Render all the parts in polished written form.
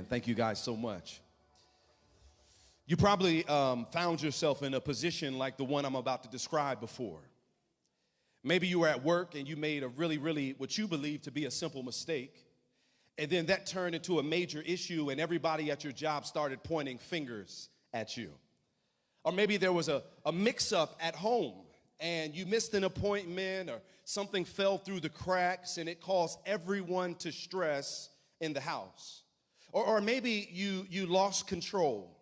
Amen. Thank you guys so much. You probably found yourself in a position like the one I'm about to describe before. Maybe you were at work and you made a really, what you believe to be a simple mistake. And then that turned into a major issue and everybody at your job started pointing fingers at you. Or maybe there was a mix-up at home and you missed an appointment or something fell through the cracks and it caused everyone to stress in the house. Or maybe you lost control.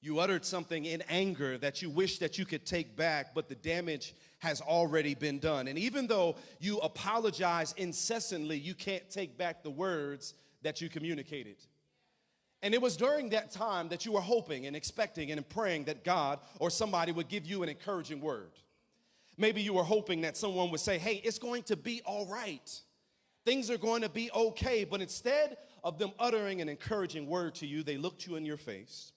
You uttered something in anger that you wish that you could take back, but the damage has already been done. And even though you apologize incessantly, you can't take back the words that you communicated. And it was during that time that you were hoping and expecting and praying that God or somebody would give you an encouraging word. Maybe you were hoping that someone would say, hey, it's going to be all right. Things are going to be okay. But instead of them uttering an encouraging word to you, they looked you in your face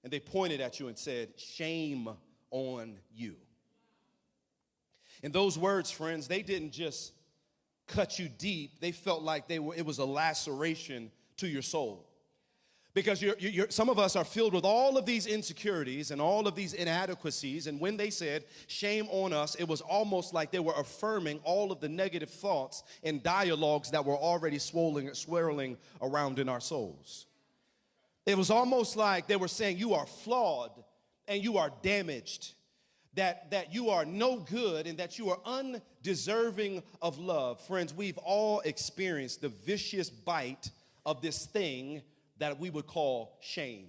and they pointed at you and said, shame on you. And those words, friends, they didn't just cut you deep. They felt like it was a laceration to your soul. Because some of us are filled with all of these insecurities and all of these inadequacies. And when they said, shame on us, it was almost like they were affirming all of the negative thoughts and dialogues that were already swirling around in our souls. It was almost like they were saying you are flawed and you are damaged, that you are no good and that you are undeserving of love. Friends, we've all experienced the vicious bite of this thing that we would call shame.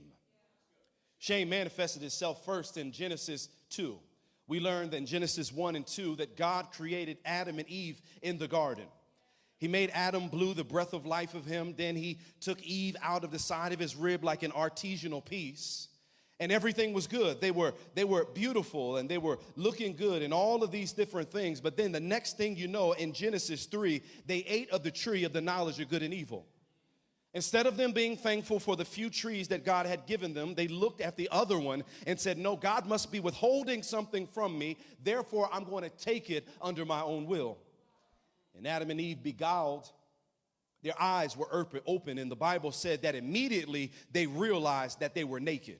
Shame manifested itself first in Genesis 2. We learned in Genesis 1 and 2 that God created Adam and Eve in the garden. He made Adam, blew the breath of life of him. Then he took Eve out of the side of his rib like an artisanal piece. And everything was good. They were beautiful and they were looking good and all of these different things. But then the next thing you know, in Genesis 3, they ate of the tree of the knowledge of good and evil. Instead of them being thankful for the few trees that God had given them, they looked at the other one and said, no, God must be withholding something from me. Therefore, I'm going to take it under my own will. And Adam and Eve beguiled. Their eyes were open, and the Bible said that immediately they realized that they were naked.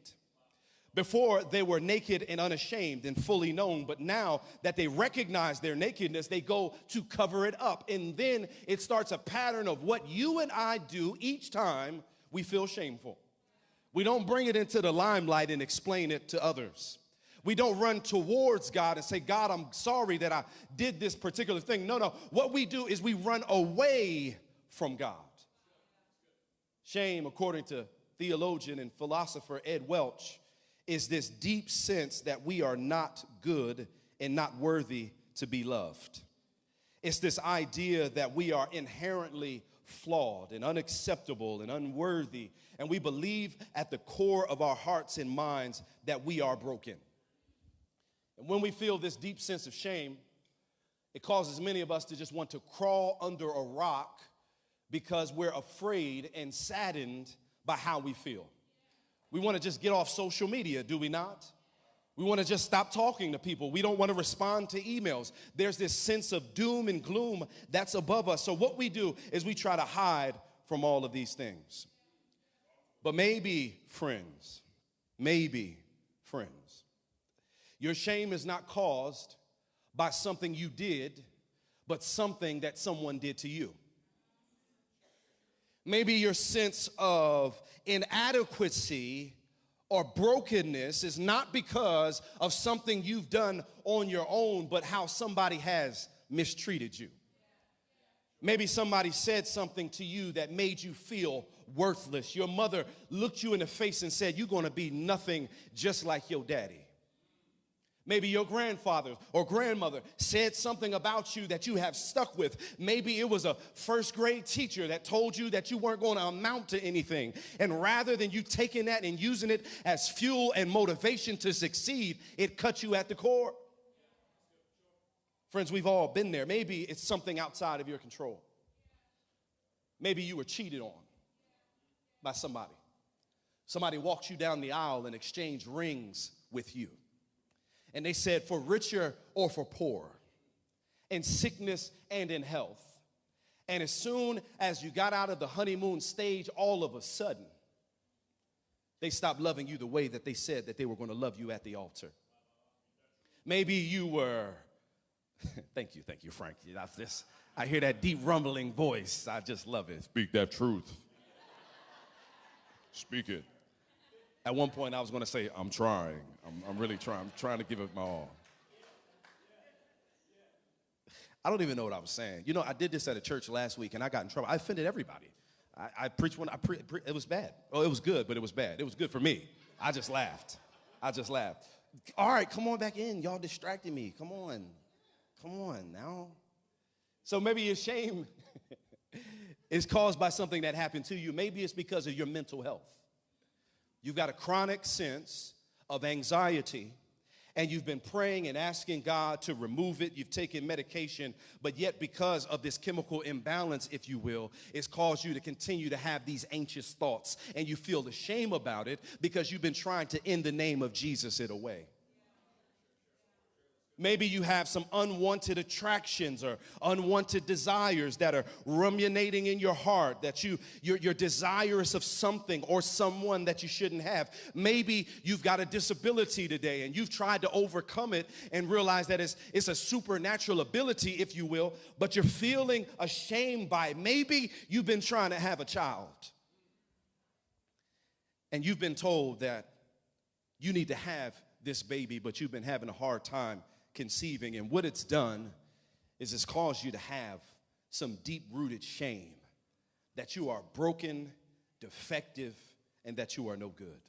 Before, they were naked and unashamed and fully known, but now that they recognize their nakedness, they go to cover it up. And then it starts a pattern of what you and I do each time we feel shameful. We don't bring it into the limelight and explain it to others. We don't run towards God and say, God, I'm sorry that I did this particular thing. No. What we do is we run away from God. Shame, according to theologian and philosopher Ed Welch, is this deep sense that we are not good and not worthy to be loved. It's this idea that we are inherently flawed and unacceptable and unworthy, and we believe at the core of our hearts and minds that we are broken. And when we feel this deep sense of shame, it causes many of us to just want to crawl under a rock because we're afraid and saddened by how we feel. We want to just get off social media, do we not? We want to just stop talking to people. We don't want to respond to emails. There's this sense of doom and gloom that's above us. So what we do is we try to hide from all of these things. But maybe, friends, your shame is not caused by something you did, but something that someone did to you. Maybe your sense of inadequacy or brokenness is not because of something you've done on your own, but how somebody has mistreated you. Maybe somebody said something to you that made you feel worthless. Your mother looked you in the face and said, you're going to be nothing just like your daddy. Maybe your grandfather or grandmother said something about you that you have stuck with. Maybe it was a first grade teacher that told you that you weren't going to amount to anything. And rather than you taking that and using it as fuel and motivation to succeed, it cut you at the core. Friends, we've all been there. Maybe it's something outside of your control. Maybe you were cheated on by somebody. Somebody walked you down the aisle and exchanged rings with you. And they said, for richer or for poor, in sickness and in health. And as soon as you got out of the honeymoon stage, all of a sudden, they stopped loving you the way that they said that they were going to love you at the altar. Maybe you were, thank you, Frank. I hear that deep rumbling voice. I just love it. Speak that truth. Speak it. At one point, I was going to say, I'm trying. I'm really trying. I'm trying to give it my all. I don't even know what I was saying. You know, I did this at a church last week, and I got in trouble. I offended everybody. I preached when it was bad. Oh, it was good, but it was bad. It was good for me. I just laughed. All right, come on back in. Y'all distracted me. Come on now. So maybe your shame is caused by something that happened to you. Maybe it's because of your mental health. You've got a chronic sense of anxiety, and you've been praying and asking God to remove it. You've taken medication, but yet because of this chemical imbalance, if you will, it's caused you to continue to have these anxious thoughts, and you feel the shame about it because you've been trying to, in the name of Jesus, it away. Maybe you have some unwanted attractions or unwanted desires that are ruminating in your heart, that you're desirous of something or someone that you shouldn't have. Maybe you've got a disability today and you've tried to overcome it and realize that it's a supernatural ability, if you will, but you're feeling ashamed by it. Maybe you've been trying to have a child and you've been told that you need to have this baby, but you've been having a hard time conceiving, and what it's done is it's caused you to have some deep-rooted shame that you are broken, defective, and that you are no good.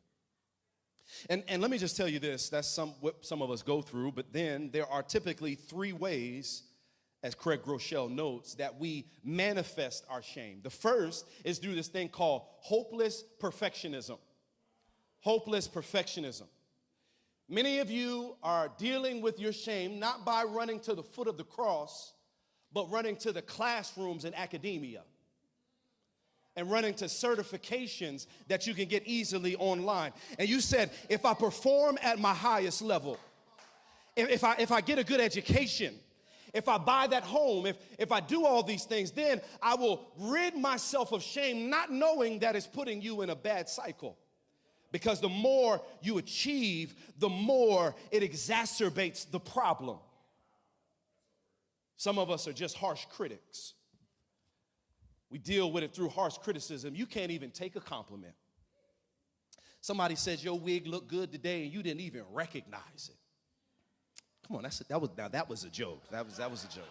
And let me just tell you this, that's what some of us go through, but then there are typically 3 ways, as Craig Groeschel notes, that we manifest our shame. The first is through this thing called hopeless perfectionism. Hopeless perfectionism. Many of you are dealing with your shame not by running to the foot of the cross, but running to the classrooms in academia and running to certifications that you can get easily online. And you said, if I perform at my highest level, if I get a good education, if I buy that home, if I do all these things, then I will rid myself of shame, not knowing that it's putting you in a bad cycle. Because the more you achieve, the more it exacerbates the problem. Some of us are just harsh critics. We deal with it through harsh criticism. You can't even take a compliment. Somebody says your wig looked good today and you didn't even recognize it. Come on, that was a joke. That was a joke.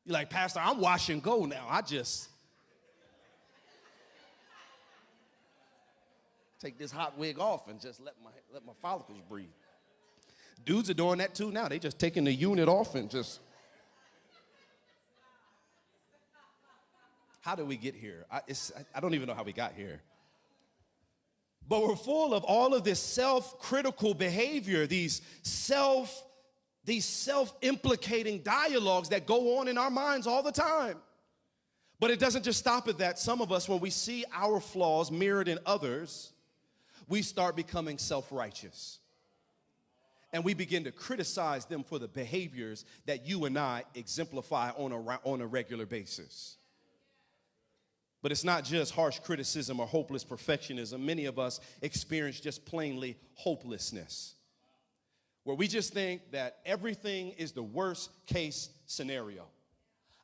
You're like, Pastor, I'm wash and go now. I just take this hot wig off and just let my follicles breathe. Dudes are doing that too now. They just taking the unit off and just. How did we get here? I don't even know how we got here. But we're full of all of this self-critical behavior, these self-implicating dialogues that go on in our minds all the time. But it doesn't just stop at that. Some of us, when we see our flaws mirrored in others, we start becoming self-righteous. And we begin to criticize them for the behaviors that you and I exemplify on a regular basis. But it's not just harsh criticism or hopeless perfectionism. Many of us experience just plainly hopelessness, where we just think that everything is the worst case scenario.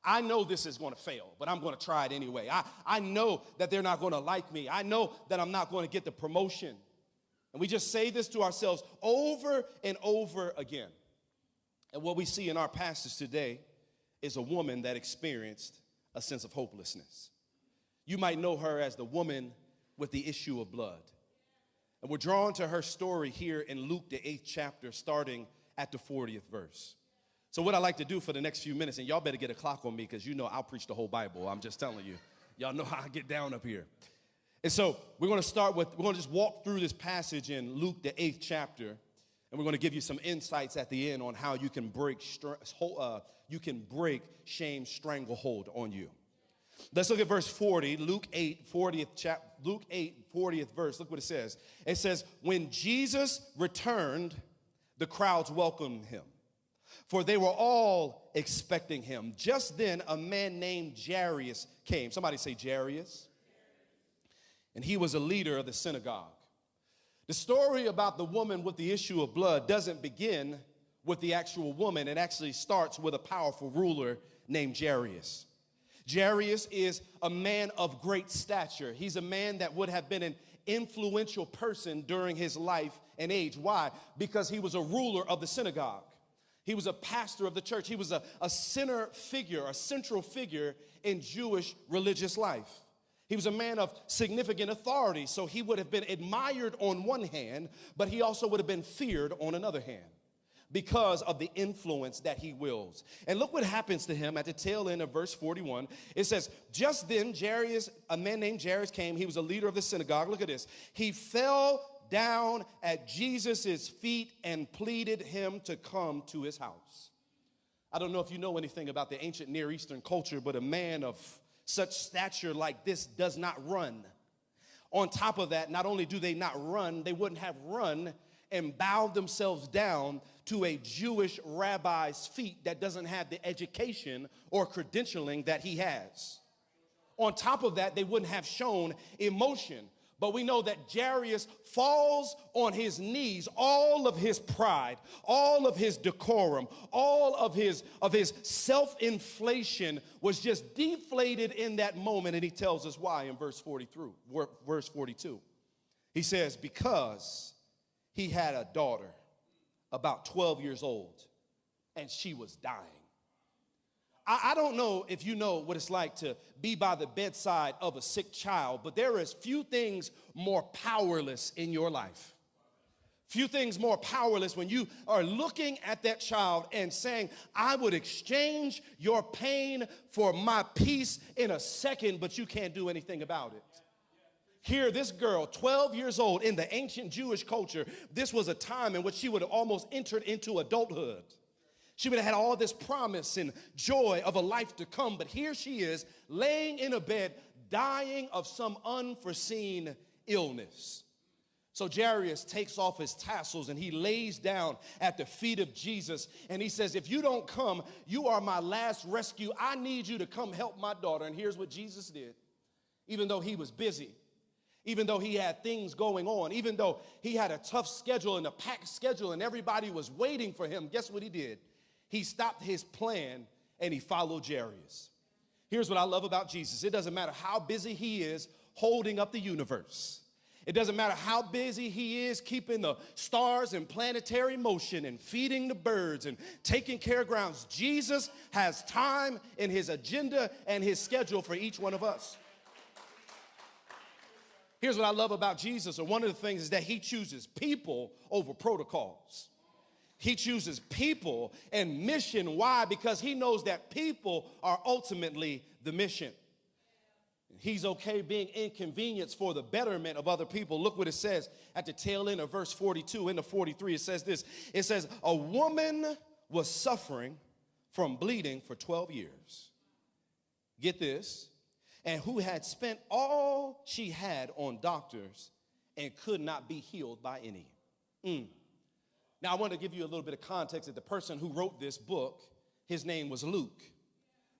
I know this is going to fail, but I'm going to try it anyway. I know that they're not going to like me. I know that I'm not going to get the promotion. And we just say this to ourselves over and over again. And what we see in our passage today is a woman that experienced a sense of hopelessness. You might know her as the woman with the issue of blood. And we're drawn to her story here in Luke, the 8th chapter, starting at the 40th verse. So what I like to do for the next few minutes, and y'all better get a clock on me because you know I'll preach the whole Bible. I'm just telling you. Y'all know how I get down up here. And so we're going to just walk through this passage in Luke, the 8th chapter, and we're going to give you some insights at the end on how you can break shame's stranglehold on you. Let's look at verse 40, Luke 8, 40th verse. Look what it says. It says, when Jesus returned, the crowds welcomed him, for they were all expecting him. Just then, a man named Jairus came. Somebody say Jairus. And he was a leader of the synagogue. The story about the woman with the issue of blood doesn't begin with the actual woman. It actually starts with a powerful ruler named Jairus. Jairus is a man of great stature. He's a man that would have been an influential person during his life and age. Why? Because he was a ruler of the synagogue. He was a pastor of the church. He was a central figure in Jewish religious life. He was a man of significant authority, so he would have been admired on one hand, but he also would have been feared on another hand because of the influence that he wields. And look what happens to him at the tail end of verse 41. It says, just then Jairus, a man named Jairus came. He was a leader of the synagogue. Look at this. He fell down at Jesus' feet and pleaded him to come to his house. I don't know if you know anything about the ancient Near Eastern culture, but a man of such stature like this does not run. On top of that, not only do they not run, they wouldn't have run and bowed themselves down to a Jewish rabbi's feet that doesn't have the education or credentialing that he has. On top of that, they wouldn't have shown emotion. But we know that Jairus falls on his knees. All of his pride, all of his decorum, all of his self-inflation was just deflated in that moment. And he tells us why in verse 42. He says, because he had a daughter about 12 years old and she was dying. I don't know if you know what it's like to be by the bedside of a sick child, but there is few things more powerless in your life. Few things more powerless when you are looking at that child and saying, I would exchange your pain for my peace in a second, but you can't do anything about it. Here, this girl, 12 years old, in the ancient Jewish culture, this was a time in which she would have almost entered into adulthood. She would have had all this promise and joy of a life to come, but here she is laying in a bed, dying of some unforeseen illness. So Jairus takes off his tassels and he lays down at the feet of Jesus and he says, if you don't come, you are my last rescue. I need you to come help my daughter. And here's what Jesus did. Even though he was busy, even though he had things going on, even though he had a tough schedule and a packed schedule and everybody was waiting for him, guess what he did? He stopped his plan and he followed Jairus. Here's what I love about Jesus. It doesn't matter how busy he is holding up the universe. It doesn't matter how busy he is keeping the stars in planetary motion and feeding the birds and taking care of grounds. Jesus has time in his agenda and his schedule for each one of us. Here's what I love about Jesus, or one of the things is that he chooses people over protocols. He chooses people and mission. Why? Because he knows that people are ultimately the mission. He's okay being inconvenienced for the betterment of other people. Look what it says at the tail end of verse 42 into 43. It says this. It says, a woman was suffering from bleeding for 12 years. Get this. And who had spent all she had on doctors and could not be healed by any. Now, I want to give you a little bit of context that the person who wrote this book, his name was Luke.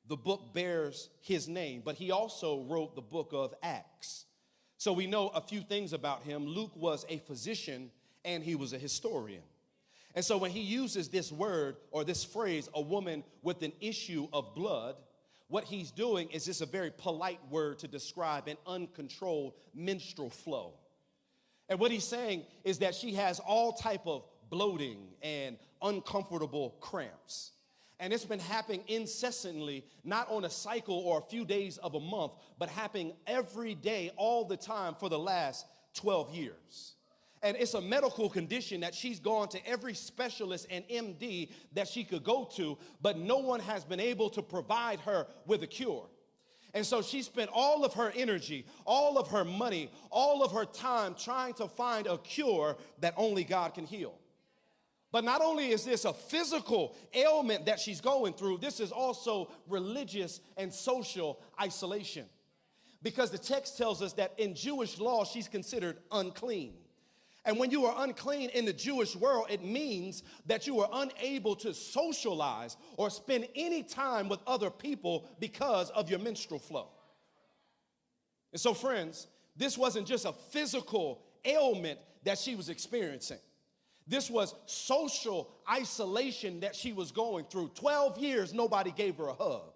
The book bears his name, but he also wrote the book of Acts. So we know a few things about him. Luke was a physician and he was a historian. And so when he uses this word or this phrase, a woman with an issue of blood, what he's doing is just a very polite word to describe an uncontrolled menstrual flow. And what he's saying is that she has all type of bloating and uncomfortable cramps. And it's been happening incessantly, not on a cycle or a few days of a month, but happening every day, all the time for the last 12 years. And it's a medical condition that she's gone to every specialist and MD that she could go to, but no one has been able to provide her with a cure. And so she spent all of her energy, all of her money, all of her time trying to find a cure that only God can heal. But not only is this a physical ailment that she's going through, this is also religious and social isolation. Because the text tells us that in Jewish law, she's considered unclean. And when you are unclean in the Jewish world, it means that you are unable to socialize or spend any time with other people because of your menstrual flow. And so, friends, this wasn't just a physical ailment that she was experiencing. This was social isolation that she was going through. 12 years, nobody gave her a hug.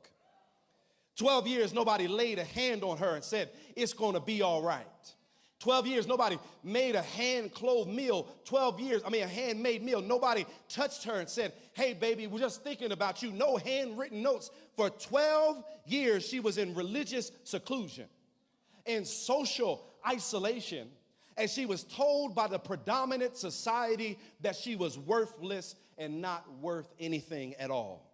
12 years, nobody laid a hand on her and said, it's going to be all right. 12 years, nobody made a hand-clothed meal. A handmade meal. Nobody touched her and said, hey, baby, we're just thinking about you. No handwritten notes. For 12 years, she was in religious seclusion, in social isolation, and she was told by the predominant society that she was worthless and not worth anything at all.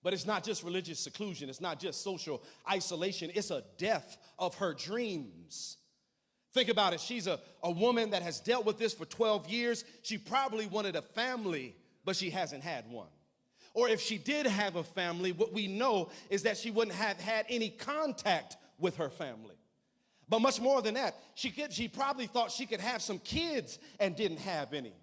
But it's not just religious seclusion. It's not just social isolation. It's a death of her dreams. Think about it. She's a woman that has dealt with this for 12 years. She probably wanted a family, but she hasn't had one. Or if she did have a family, what we know is that she wouldn't have had any contact with her family. But much more than that, she probably thought she could have some kids and didn't have any.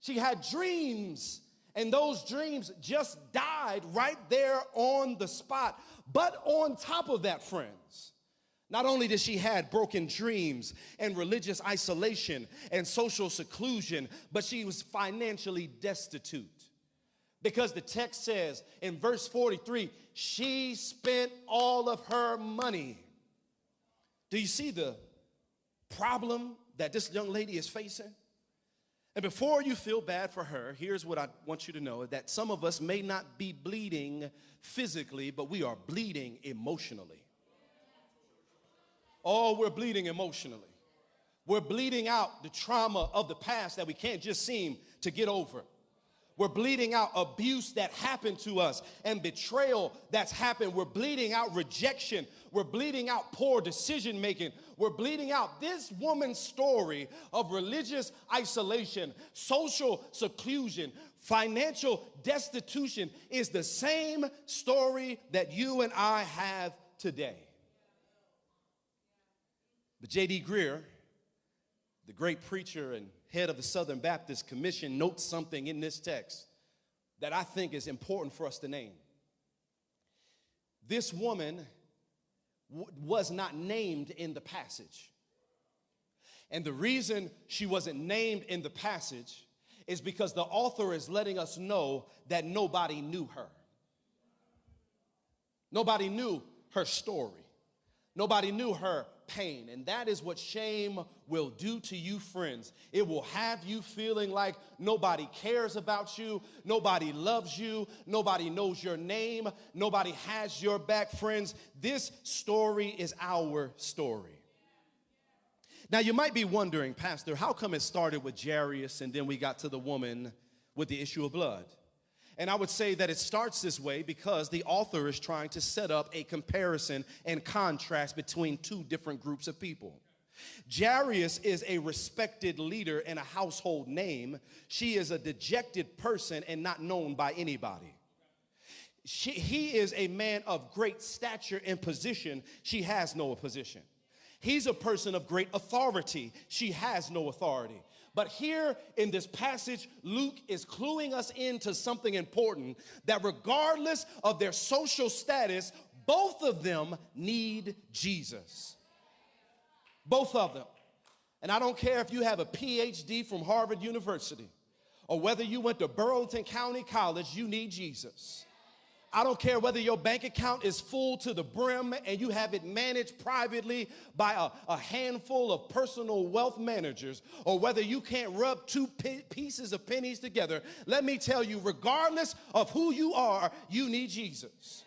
She had dreams, and those dreams just died right there on the spot. But on top of that, friends, not only did she have broken dreams and religious isolation and social seclusion, but she was financially destitute. Because the text says in verse 43, she spent all of her money. Do you see the problem that this young lady is facing? And before you feel bad for her, here's what I want you to know, that some of us may not be bleeding physically, but we are bleeding emotionally. Oh, we're bleeding emotionally. We're bleeding out the trauma of the past that we can't just seem to get over. We're bleeding out abuse that happened to us and betrayal that's happened. We're bleeding out rejection. We're bleeding out poor decision making. We're bleeding out this woman's story of religious isolation, social seclusion, financial destitution is the same story that you and I have today. But J.D. Greer, the great preacher and head of the Southern Baptist Commission, notes something in this text that I think is important for us to name. This woman was not named in the passage. And the reason she wasn't named in the passage is because the author is letting us know that nobody knew her. Nobody knew her story. Nobody knew her pain. And that is what shame will do to you, friends. It will have you feeling like nobody cares about you, nobody loves you, nobody knows your name, nobody has your back. Friends, this story is our story. Now, you might be wondering, Pastor, how come it started with Jairus and then we got to the woman with the issue of blood? And I would say that it starts this way because the author is trying to set up a comparison and contrast between two different groups of people. Jairus is a respected leader and a household name. She is a dejected person and not known by anybody. He is a man of great stature and position. She has no position. He's a person of great authority. She has no authority. But here in this passage, Luke is cluing us into something important, that regardless of their social status, both of them need Jesus. Both of them. And I don't care if you have a PhD from Harvard University or whether you went to Burlington County College, you need Jesus. I don't care whether your bank account is full to the brim and you have it managed privately by a handful of personal wealth managers, or whether you can't rub two pieces of pennies together. Let me tell you, regardless of who you are, you need Jesus.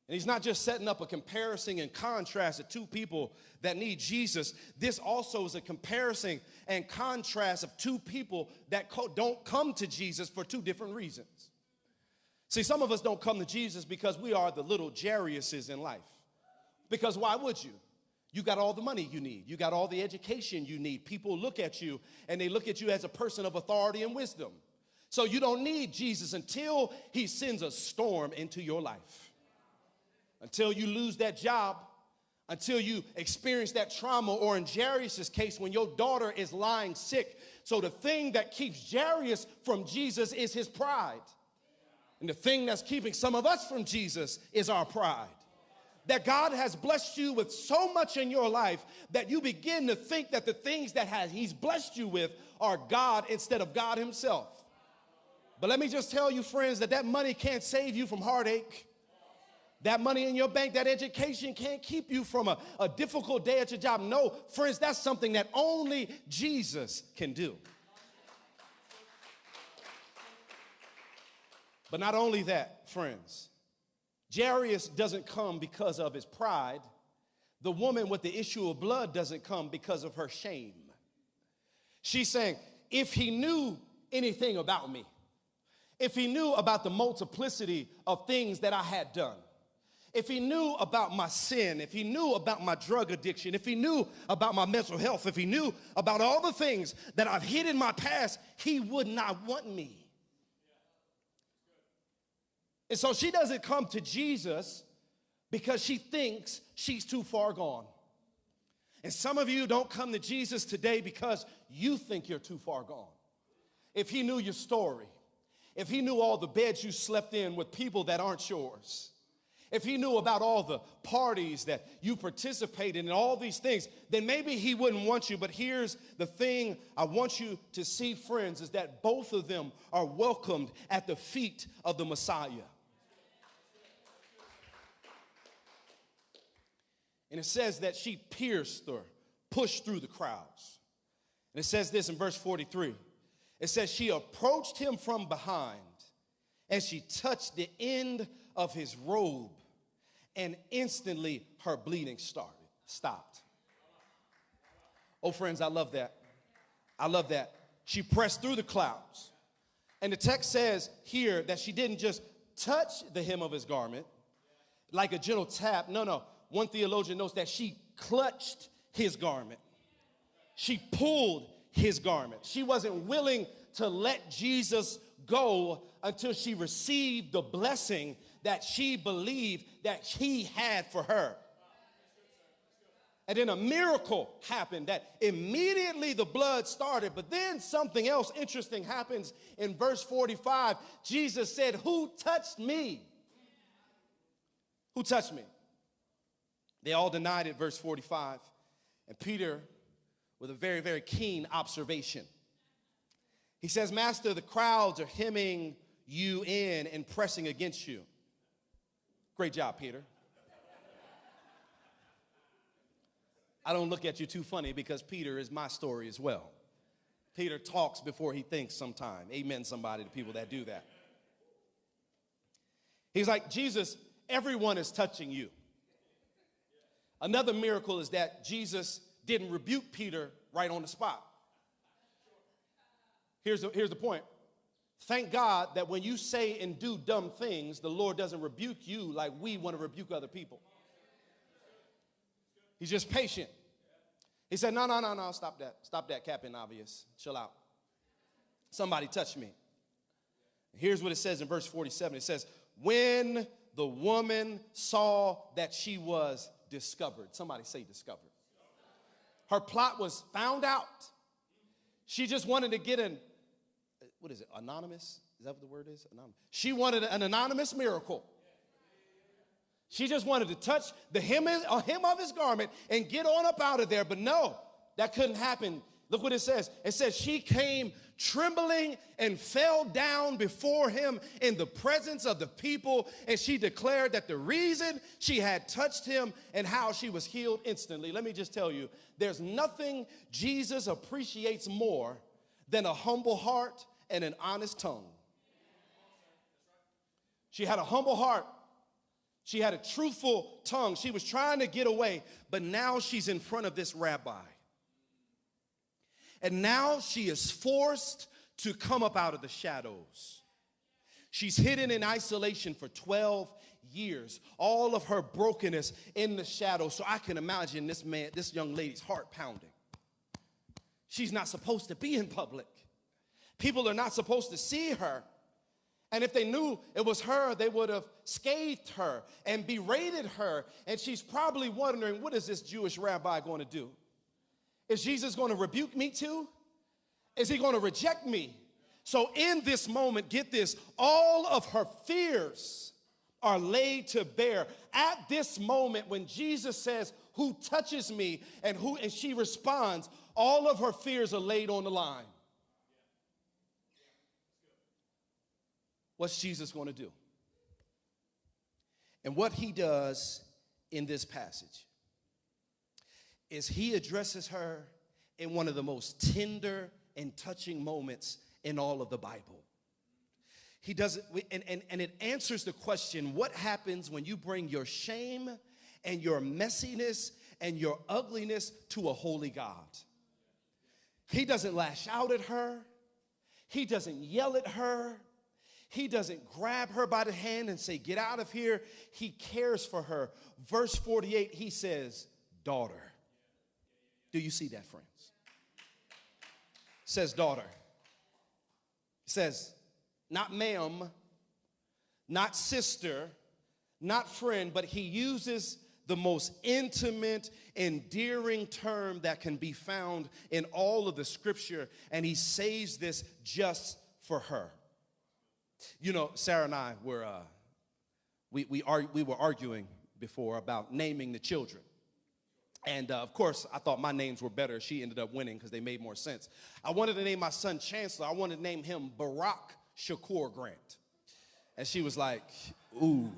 And he's not just setting up a comparison and contrast of two people that need Jesus. This also is a comparison and contrast of two people that don't come to Jesus for two different reasons. See, some of us don't come to Jesus because we are the little Jariuses in life. Because why would you? You got all the money you need. You got all the education you need. People look at you and they look at you as a person of authority and wisdom. So you don't need Jesus until he sends a storm into your life. Until you lose that job, until you experience that trauma, or in Jairus' case, when your daughter is lying sick. So the thing that keeps Jairus from Jesus is his pride. And the thing that's keeping some of us from Jesus is our pride. That God has blessed you with so much in your life that you begin to think that the things that he's blessed you with are God instead of God himself. But let me just tell you, friends, that money can't save you from heartache. That money in your bank, that education can't keep you from a difficult day at your job. No, friends, that's something that only Jesus can do. But not only that, friends, Jairus doesn't come because of his pride. The woman with the issue of blood doesn't come because of her shame. She's saying, if he knew anything about me, if he knew about the multiplicity of things that I had done, if he knew about my sin, if he knew about my drug addiction, if he knew about my mental health, if he knew about all the things that I've hid in my past, he would not want me. And so she doesn't come to Jesus because she thinks she's too far gone. And some of you don't come to Jesus today because you think you're too far gone. If he knew your story, if he knew all the beds you slept in with people that aren't yours, if he knew about all the parties that you participated in and all these things, then maybe he wouldn't want you. But here's the thing I want you to see, friends, is that both of them are welcomed at the feet of the Messiah. And it says that she pierced or pushed through the crowds. And it says this in verse 43. It says she approached him from behind and she touched the end of his robe, and instantly her bleeding stopped. Oh, friends, I love that. I love that. She pressed through the clouds. And the text says here that she didn't just touch the hem of his garment like a gentle tap. No. One theologian notes that she clutched his garment. She pulled his garment. She wasn't willing to let Jesus go until she received the blessing that she believed that he had for her. And then a miracle happened that immediately the blood started. But then something else interesting happens in verse 45. Jesus said, "Who touched me?" Who touched me? They all denied it, verse 45. And Peter, with a very, very keen observation, he says, "Master, the crowds are hemming you in and pressing against you." Great job, Peter. I don't look at you too funny because Peter is my story as well. Peter talks before he thinks sometime. Amen, somebody, to people that do that. He's like, Jesus, everyone is touching you. Another miracle is that Jesus didn't rebuke Peter right on the spot. Here's the point. Thank God that when you say and do dumb things, the Lord doesn't rebuke you like we want to rebuke other people. He's just patient. He said, no, stop that. Stop that, Captain Obvious. Chill out. Somebody touched me. Here's what it says in verse 47. It says, when the woman saw that she was discovered. Somebody say discovered. Her plot was found out. She just wanted to get anonymous? Is that what the word is? Anonymous. She wanted an anonymous miracle. She just wanted to touch the hem of his garment and get on up out of there. But no, that couldn't happen. Look what it says. It says she came trembling and fell down before him in the presence of the people. And she declared that the reason she had touched him and how she was healed instantly. Let me just tell you, there's nothing Jesus appreciates more than a humble heart and an honest tongue. She had a humble heart. She had a truthful tongue. She was trying to get away, but now she's in front of this rabbi. And now she is forced to come up out of the shadows. She's hidden in isolation for 12 years. All of her brokenness in the shadows. So I can imagine this young lady's heart pounding. She's not supposed to be in public. People are not supposed to see her. And if they knew it was her, they would have scathed her and berated her. And she's probably wondering, what is this Jewish rabbi going to do? Is Jesus going to rebuke me too? Is he going to reject me? So in this moment, get this, all of her fears are laid to bear. At this moment, when Jesus says, who touches me, and she responds, all of her fears are laid on the line. What's Jesus going to do? And what he does in this passage is he addresses her in one of the most tender and touching moments in all of the Bible. He does it, and it answers the question, what happens when you bring your shame and your messiness and your ugliness to a holy God? He doesn't lash out at her. He doesn't yell at her. He doesn't grab her by the hand and say, get out of here. He cares for her. Verse 48, he says, daughter. Do you see that, friends? Says daughter. Says, not ma'am, not sister, not friend, but he uses the most intimate, endearing term that can be found in all of the scripture, and he says this just for her. You know, Sarah and I were we were arguing before about naming the children. And of course, I thought my names were better. She ended up winning because they made more sense. I wanted to name my son Chancellor. I wanted to name him Barack Shakur Grant. And she was like, ooh.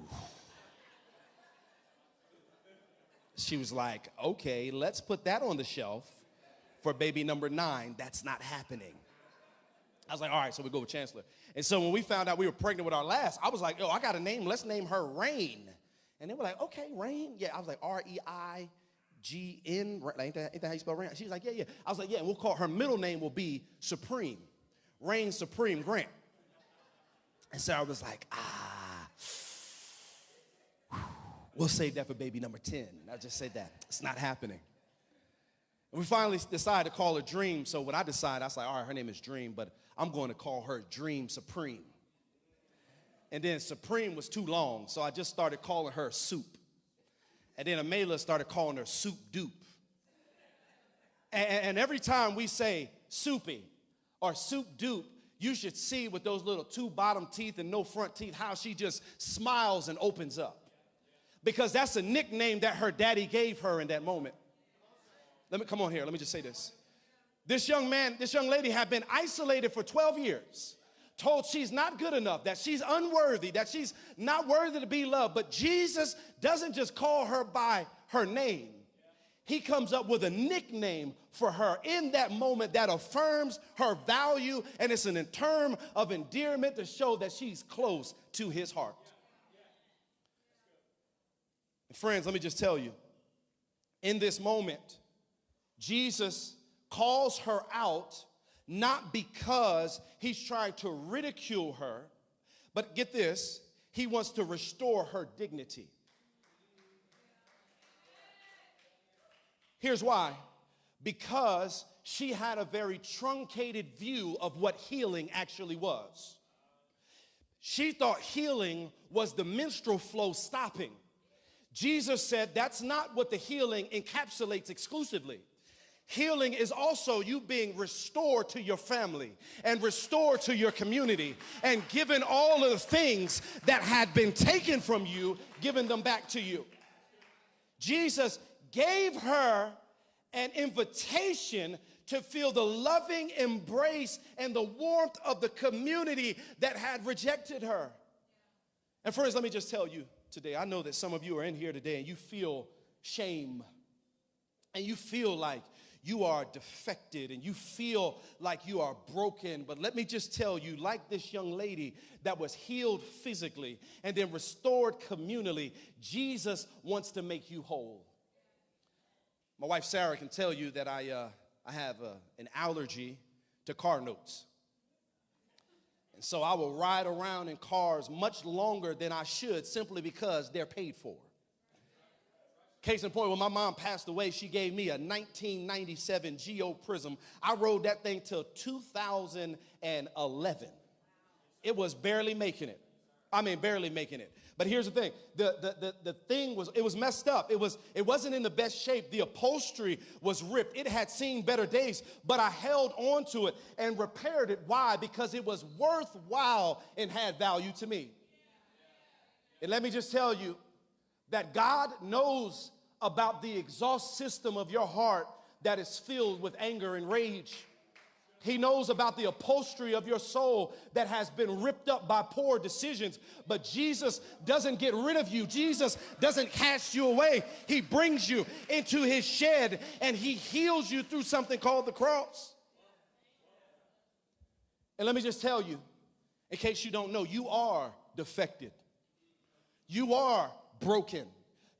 She was like, okay, let's put that on the shelf for baby number 9. That's not happening. I was like, all right, so we go with Chancellor. And so when we found out we were pregnant with our last, I was like, yo, I got a name. Let's name her Rain. And they were like, okay, Rain. Yeah, I was like, Reign. Ain't that how you spell Rain? She was like, yeah. I was like, yeah, and we'll call her middle name will be Supreme. Rain Supreme Grant. And Sarah was like, we'll save that for baby number 10. I just said that. It's not happening. And we finally decided to call her Dream. So when I decided, I was like, all right, her name is Dream, but I'm going to call her Dream Supreme. And then Supreme was too long, so I just started calling her Soup. And then Amela started calling her Soup Dupe. And every time we say Soupy or Soup Dupe, you should see with those little 2 bottom teeth and no front teeth how she just smiles and opens up. Because that's a nickname that her daddy gave her in that moment. Come on here, let me just say this. This young lady had been isolated for 12 years, told she's not good enough, that she's unworthy, that she's not worthy to be loved. But Jesus doesn't just call her by her name. He comes up with a nickname for her in that moment that affirms her value, and it's an term of endearment to show that she's close to his heart. And friends, let me just tell you, in this moment, Jesus calls her out not because he's trying to ridicule her, but get this, he wants to restore her dignity. Here's why. Because she had a very truncated view of what healing actually was. She thought healing was the menstrual flow stopping. Jesus said that's not what the healing encapsulates exclusively. Healing is also you being restored to your family and restored to your community and given all of the things that had been taken from you, giving them back to you. Jesus gave her an invitation to feel the loving embrace and the warmth of the community that had rejected her. And friends, let me just tell you today, I know that some of you are in here today and you feel shame and you feel like you are defected and you feel like you are broken. But let me just tell you, like this young lady that was healed physically and then restored communally, Jesus wants to make you whole. My wife Sarah can tell you that I have an allergy to car notes. And so I will ride around in cars much longer than I should simply because they're paid for. Case in point, when my mom passed away, she gave me a 1997 Geo Prism. I rode that thing till 2011. It was barely making it. I mean, barely making it. But here's the thing. The thing was, it was messed up. It wasn't in the best shape. The upholstery was ripped. It had seen better days, but I held on to it and repaired it. Why? Because it was worthwhile and had value to me. And let me just tell you that God knows about the exhaust system of your heart that is filled with anger and rage. He knows about the upholstery of your soul that has been ripped up by poor decisions. But Jesus doesn't get rid of you. Jesus doesn't cast you away. He brings you into his shed and he heals you through something called the cross. And let me just tell you, in case you don't know, you are defected. You are broken.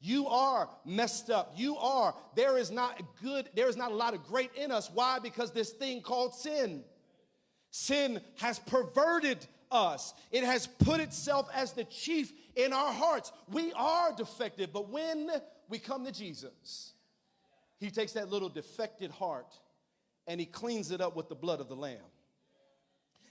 You are messed up. There is not a lot of great in us. Why? Because this thing called sin. Sin has perverted us. It has put itself as the chief in our hearts. We are defective, but when we come to Jesus, he takes that little defected heart and he cleans it up with the blood of the Lamb.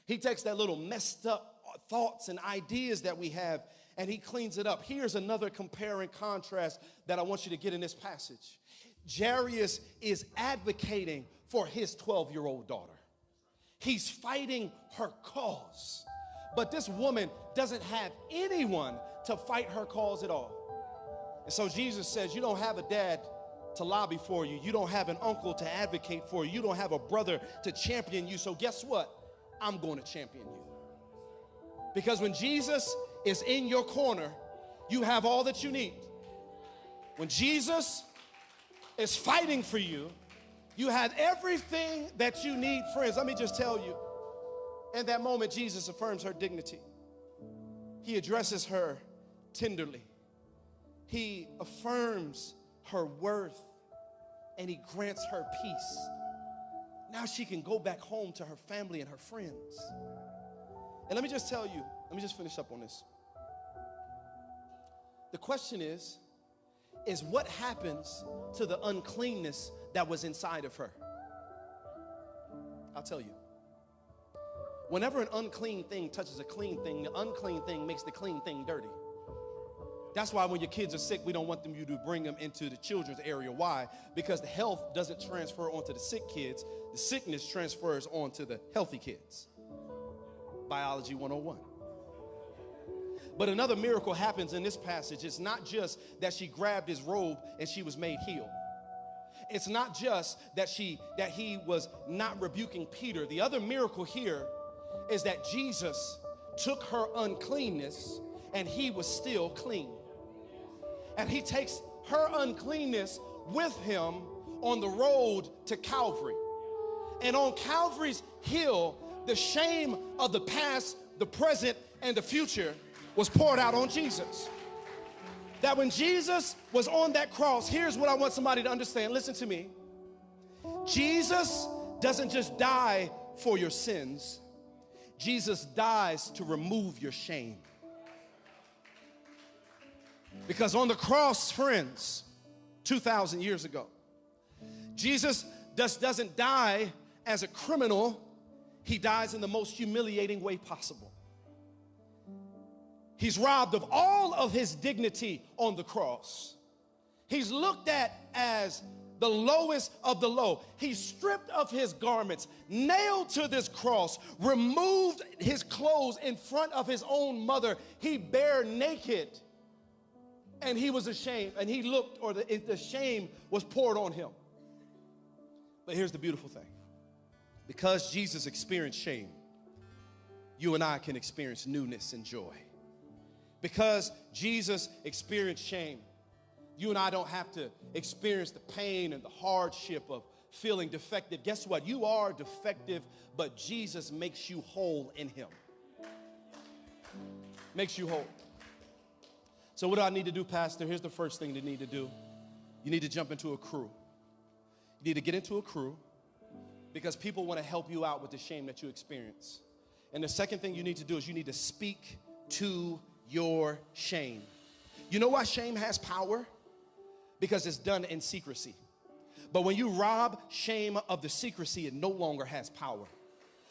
He takes that little messed up thoughts and ideas that we have and he cleans it up. Here's another compare and contrast that I want you to get in this passage. Jairus is advocating for his 12-year-old daughter. He's fighting her cause. But this woman doesn't have anyone to fight her cause at all. And so Jesus says, you don't have a dad to lobby for you. You don't have an uncle to advocate for you. You don't have a brother to champion you. So guess what? I'm going to champion you. Because when Jesus is in your corner, you have all that you need. When Jesus is fighting for you, you have everything that you need, friends. Let me just tell you, in that moment, Jesus affirms her dignity. He addresses her tenderly. He affirms her worth, and he grants her peace. Now she can go back home to her family and her friends. And let me just tell you, let me just finish up on this. The question is what happens to the uncleanness that was inside of her? I'll tell you. Whenever an unclean thing touches a clean thing, the unclean thing makes the clean thing dirty. That's why when your kids are sick, we don't want you to bring them into the children's area. Why? Because the health doesn't transfer onto the sick kids. The sickness transfers onto the healthy kids. Biology 101. But another miracle happens in this passage. It's not just that she grabbed his robe and she was made healed. It's not just that he was not rebuking Peter. The other miracle here is that Jesus took her uncleanness and he was still clean. And he takes her uncleanness with him on the road to Calvary. And on Calvary's hill, the shame of the past, the present, and the future was poured out on Jesus. That when Jesus was on that cross, here's what I want somebody to understand. Listen to me. Jesus doesn't just die for your sins. Jesus dies to remove your shame. Because on the cross, friends, 2,000 years ago, Jesus just doesn't die as a criminal. He dies in the most humiliating way possible. He's robbed of all of his dignity on the cross. He's looked at as the lowest of the low. He's stripped of his garments, nailed to this cross, removed his clothes in front of his own mother. He bare naked, and he was ashamed, and he looked, or the shame was poured on him. But here's the beautiful thing. Because Jesus experienced shame, you and I can experience newness and joy. Because Jesus experienced shame, you and I don't have to experience the pain and the hardship of feeling defective. Guess what? You are defective, but Jesus makes you whole in him. Makes you whole. So what do I need to do, Pastor? Here's the first thing you need to do. You need to jump into a crew. You need to get into a crew because people want to help you out with the shame that you experience. And the second thing you need to do is you need to speak to your shame. You know why shame has power? Because it's done in secrecy. But when you rob shame of the secrecy, it no longer has power.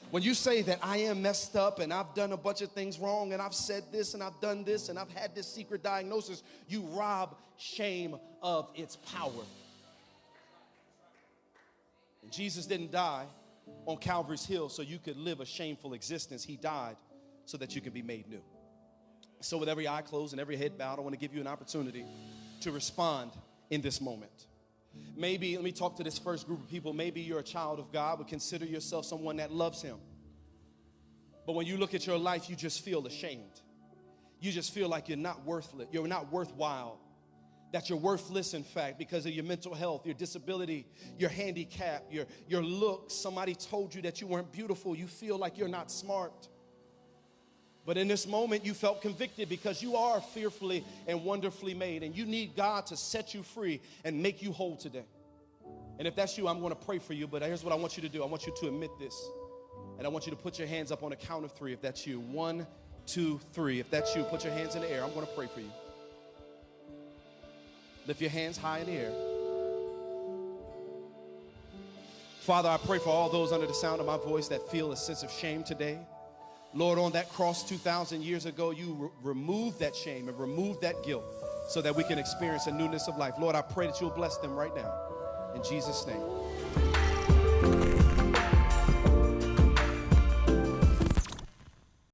When you say that I am messed up and I've done a bunch of things wrong and I've said this and I've done this and I've had this secret diagnosis, you rob shame of its power. And Jesus didn't die on Calvary's hill so you could live a shameful existence. He died so that you could be made new. So with every eye closed and every head bowed, I want to give you an opportunity to respond in this moment. Maybe, let me talk to this first group of people. Maybe you're a child of God, but consider yourself someone that loves him. But when you look at your life, you just feel ashamed. You just feel like you're not worthless, you're not worthwhile, that you're worthless, in fact, because of your mental health, your disability, your handicap, your looks. Somebody told you that you weren't beautiful. You feel like you're not smart. But in this moment, you felt convicted because you are fearfully and wonderfully made, and you need God to set you free and make you whole today. And if that's you, I'm going to pray for you, but here's what I want you to do. I want you to admit this, and I want you to put your hands up on a count of three if that's you. 1, 2, 3. If that's you, put your hands in the air. I'm going to pray for you. Lift your hands high in the air. Father, I pray for all those under the sound of my voice that feel a sense of shame today. Lord, on that cross 2,000 years ago, you removed that shame and removed that guilt so that we can experience a newness of life. Lord, I pray that you'll bless them right now. In Jesus' name.